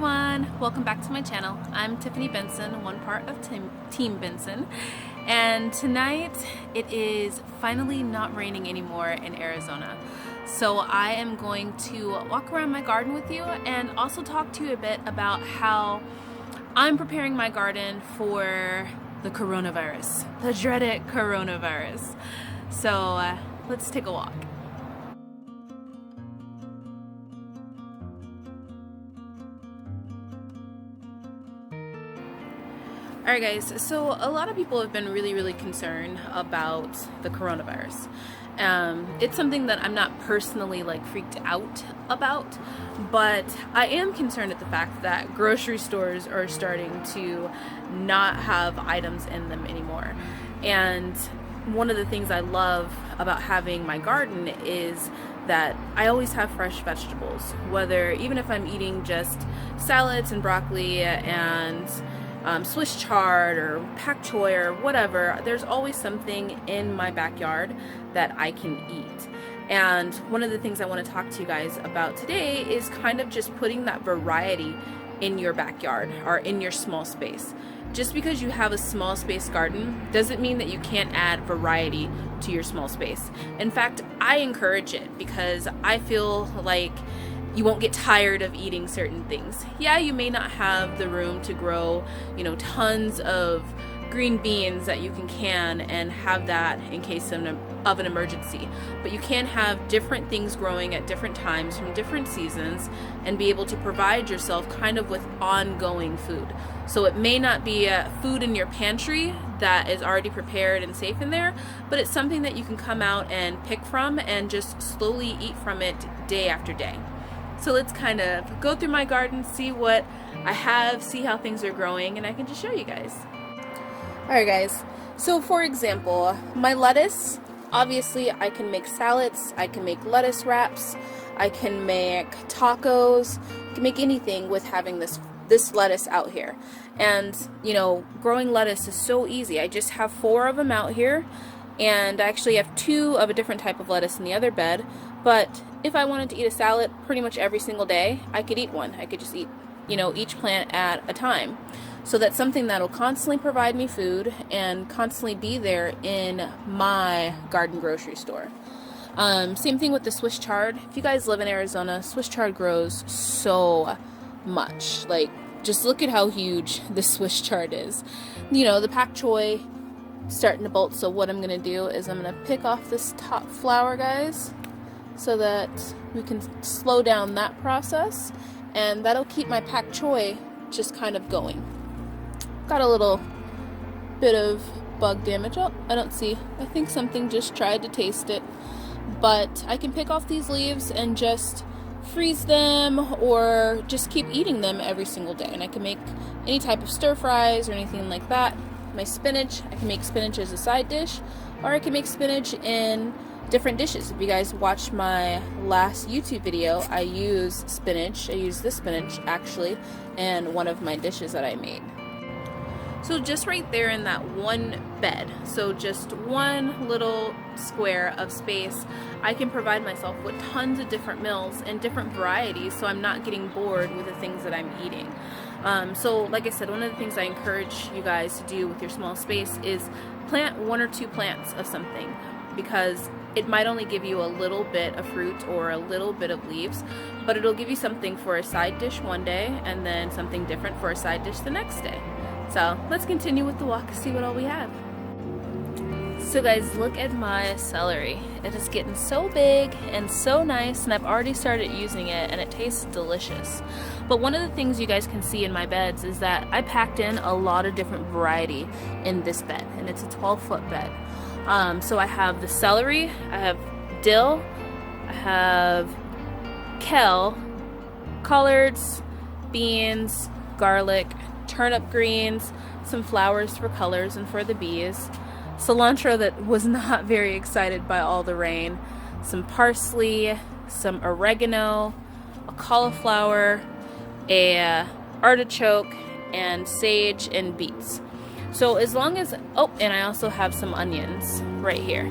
everyone, welcome back to my channel. I'm Tiffany Benson, one part of Team Benson, and tonight it is finally not raining anymore in Arizona. So I am going to walk around my garden with you and also talk to you a bit about how I'm preparing my garden for the coronavirus, the dreaded coronavirus. So let's take a walk. Alright guys, so a lot of people have been really concerned about the coronavirus. It's something that I'm not personally freaked out about, but I am concerned at the fact that grocery stores are starting to not have items in them anymore. And one of the things I love about having my garden is that I always have fresh vegetables, even if I'm eating just salads and broccoli and Swiss chard or pak choy or whatever, there's always something in my backyard that I can eat. And one of the things I want to talk to you guys about today is kind of just putting that variety in your backyard or in your small space. Just because you have a small space garden doesn't mean that you can't add variety to your small space. In fact, I encourage it because I feel like you won't get tired of eating certain things. Yeah, you may not have the room to grow, tons of green beans that you can and have that in case of an emergency. But you can have different things growing at different times from different seasons and be able to provide yourself kind of with ongoing food. So it may not be food in your pantry that is already prepared and safe in there, but it's something that you can come out and pick from and just slowly eat from it day after day. So let's kind of go through my garden, see what I have, see how things are growing, and I can just show you guys. Alright guys, so for example, my lettuce, obviously I can make salads, I can make lettuce wraps, I can make tacos, I can make anything with having this lettuce out here. And, growing lettuce is so easy. I just have 4 of them out here, and I actually have 2 of a different type of lettuce in the other bed. But if I wanted to eat a salad pretty much every single day, I could eat one. I could just eat, each plant at a time. So that's something that'll constantly provide me food and constantly be there in my garden grocery store. Same thing with the Swiss chard. If you guys live in Arizona, Swiss chard grows so much. Just look at how huge the Swiss chard is. The pak choy starting to bolt, so what I'm going to do is I'm going to pick off this top flower, guys, so that we can slow down that process, and that'll keep my pak choy just kind of going. Got a little bit of bug damage. Oh, I think something just tried to taste it. But I can pick off these leaves and just freeze them or just keep eating them every single day. And I can make any type of stir fries or anything like that. My spinach, I can make spinach as a side dish, or I can make spinach in different dishes. If you guys watched my last YouTube video, I use spinach. I use this spinach actually in one of my dishes that I made. So just right there in that one bed, so just one little square of space, I can provide myself with tons of different meals and different varieties, so I'm not getting bored with the things that I'm eating. So like I said, one of the things I encourage you guys to do with your small space is plant 1 or 2 plants of something, because it might only give you a little bit of fruit or a little bit of leaves, but it'll give you something for a side dish one day and then something different for a side dish the next day. So let's continue with the walk and see what all we have. So guys, look at my celery. It is getting so big and so nice, and I've already started using it and it tastes delicious. But one of the things you guys can see in my beds is that I packed in a lot of different variety in this bed, and it's a 12-foot bed. So I have the celery, I have dill, I have kale, collards, beans, garlic, turnip greens, some flowers for colors and for the bees, cilantro that was not very excited by all the rain, some parsley, some oregano, a cauliflower, a artichoke, and sage and beets. So as long as, and I also have some onions right here.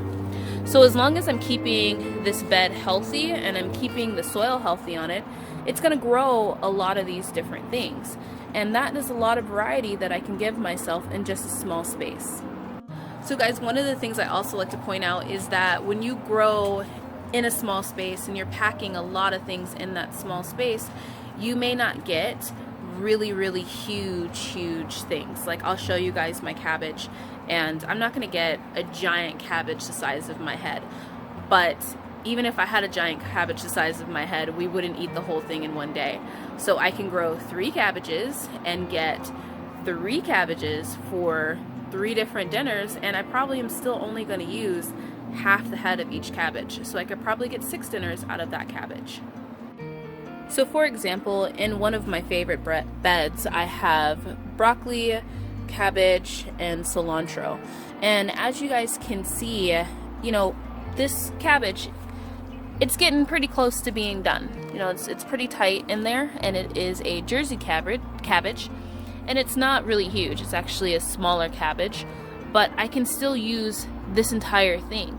So as long as I'm keeping this bed healthy and I'm keeping the soil healthy on it, it's going to grow a lot of these different things. And that is a lot of variety that I can give myself in just a small space. So guys, one of the things I also like to point out is that when you grow in a small space and you're packing a lot of things in that small space, you may not get really huge things. Like, I'll show you guys my cabbage, and I'm not going to get a giant cabbage the size of my head, but even if I had a giant cabbage the size of my head, we wouldn't eat the whole thing in one day. So I can grow 3 cabbages and get 3 cabbages for 3 different dinners, and I probably am still only going to use half the head of each cabbage. So I could probably get 6 dinners out of that cabbage. So for example, in one of my favorite beds, I have broccoli, cabbage, and cilantro. And as you guys can see, you know, this cabbage, it's getting pretty close to being done. You know, it's pretty tight in there, and it is a Jersey cabbage, and it's not really huge. It's actually a smaller cabbage, but I can still use this entire thing.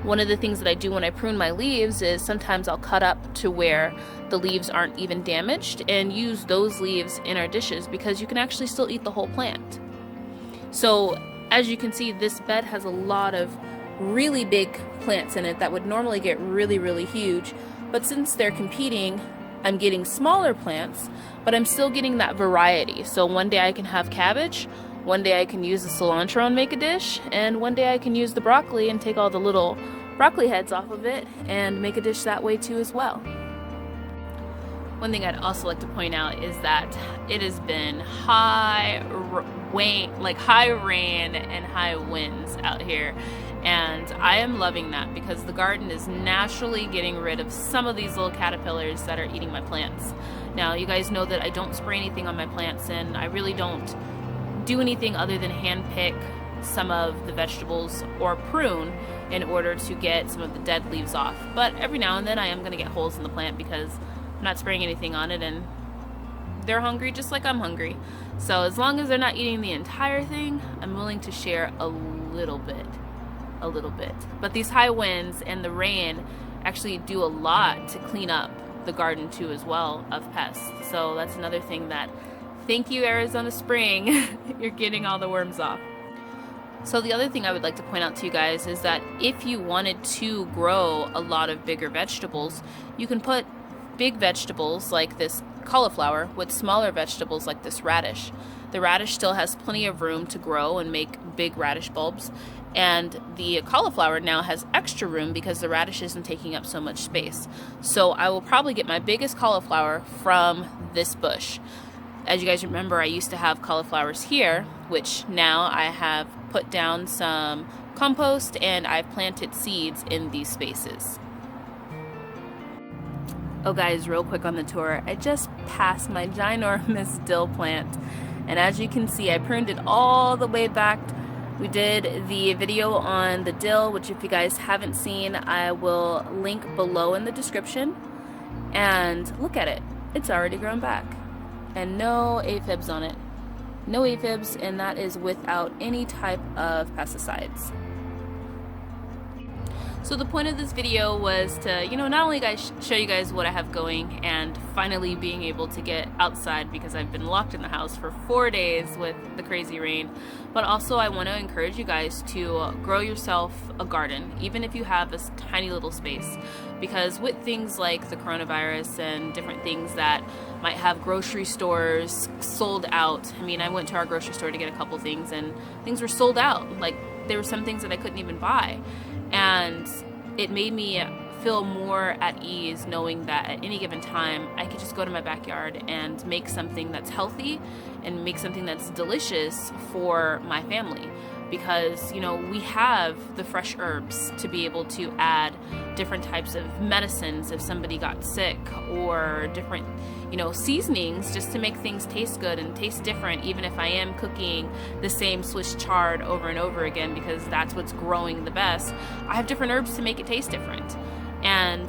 One of the things that I do when I prune my leaves is sometimes I'll cut up to where the leaves aren't even damaged and use those leaves in our dishes, because you can actually still eat the whole plant. So as you can see, this bed has a lot of really big plants in it that would normally get really huge, but since they're competing, I'm getting smaller plants, but I'm still getting that variety. So one day I can have cabbage, one day I can use the cilantro and make a dish, and one day I can use the broccoli and take all the little broccoli heads off of it and make a dish that way too as well. One thing I'd also like to point out is that it has been high rain and high winds out here, and I am loving that because the garden is naturally getting rid of some of these little caterpillars that are eating my plants. Now, you guys know that I don't spray anything on my plants, and I really don't do anything other than hand pick some of the vegetables or prune in order to get some of the dead leaves off. But every now and then I am going to get holes in the plant because I'm not spraying anything on it, and they're hungry just like I'm hungry. So as long as they're not eating the entire thing, I'm willing to share a little bit. But these high winds and the rain actually do a lot to clean up the garden too as well of pests. So that's another thing that, thank you Arizona Spring, you're getting all the worms off. So the other thing I would like to point out to you guys is that if you wanted to grow a lot of bigger vegetables, you can put big vegetables like this cauliflower with smaller vegetables like this radish. The radish still has plenty of room to grow and make big radish bulbs, and the cauliflower now has extra room because the radish isn't taking up so much space. So I will probably get my biggest cauliflower from this bush. As you guys remember, I used to have cauliflowers here, which now I have put down some compost and I've planted seeds in these spaces. Oh guys, real quick on the tour, I just passed my ginormous dill plant, and as you can see, I pruned it all the way back. We did the video on the dill, which if you guys haven't seen, I will link below in the description. And look at it, it's already grown back. And no aphids on it. No aphids, and that is without any type of pesticides. So the point of this video was to, not only show you guys what I have going and finally being able to get outside because I've been locked in the house for 4 days with the crazy rain, but also I want to encourage you guys to grow yourself a garden, even if you have this tiny little space, because with things like the coronavirus and different things that might have grocery stores sold out. I mean, I went to our grocery store to get a couple things and things were sold out. Like, there were some things that I couldn't even buy. And it made me feel more at ease knowing that at any given time I could just go to my backyard and make something that's healthy and make something that's delicious for my family, because we have the fresh herbs to be able to add different types of medicines if somebody got sick, or different seasonings just to make things taste good and taste different, even if I am cooking the same Swiss chard over and over again because that's what's growing the best. I have different herbs to make it taste different. And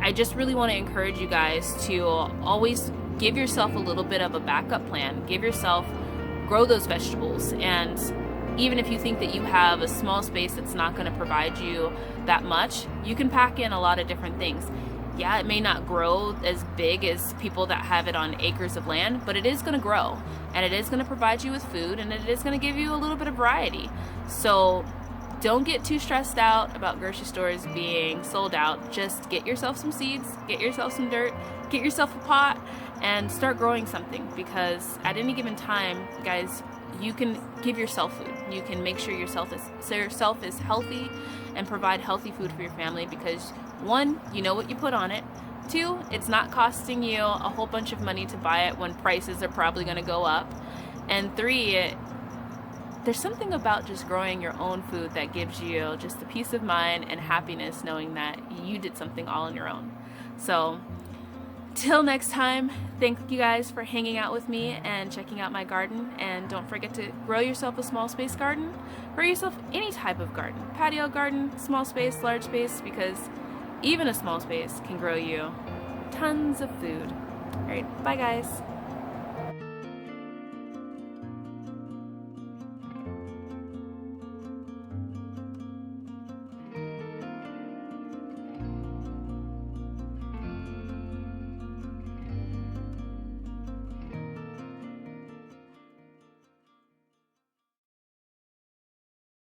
I just really want to encourage you guys to always give yourself a little bit of a backup plan. Grow those vegetables, and even if you think that you have a small space that's not going to provide you that much, you can pack in a lot of different things. Yeah, it may not grow as big as people that have it on acres of land, but it is going to grow, and it is going to provide you with food, and it is going to give you a little bit of variety. So don't get too stressed out about grocery stores being sold out. Just get yourself some seeds, get yourself some dirt, get yourself a pot, and start growing something, because at any given time, guys, you can give yourself food. You can make sure yourself is healthy and provide healthy food for your family, because one, you know what you put on it. Two, it's not costing you a whole bunch of money to buy it when prices are probably going to go up. And three, there's something about just growing your own food that gives you just the peace of mind and happiness knowing that you did something all on your own. So till next time, thank you guys for hanging out with me and checking out my garden. And don't forget to grow yourself a small space garden. Grow yourself any type of garden. Patio garden, small space, large space, because even a small space can grow you tons of food. Alright, bye guys.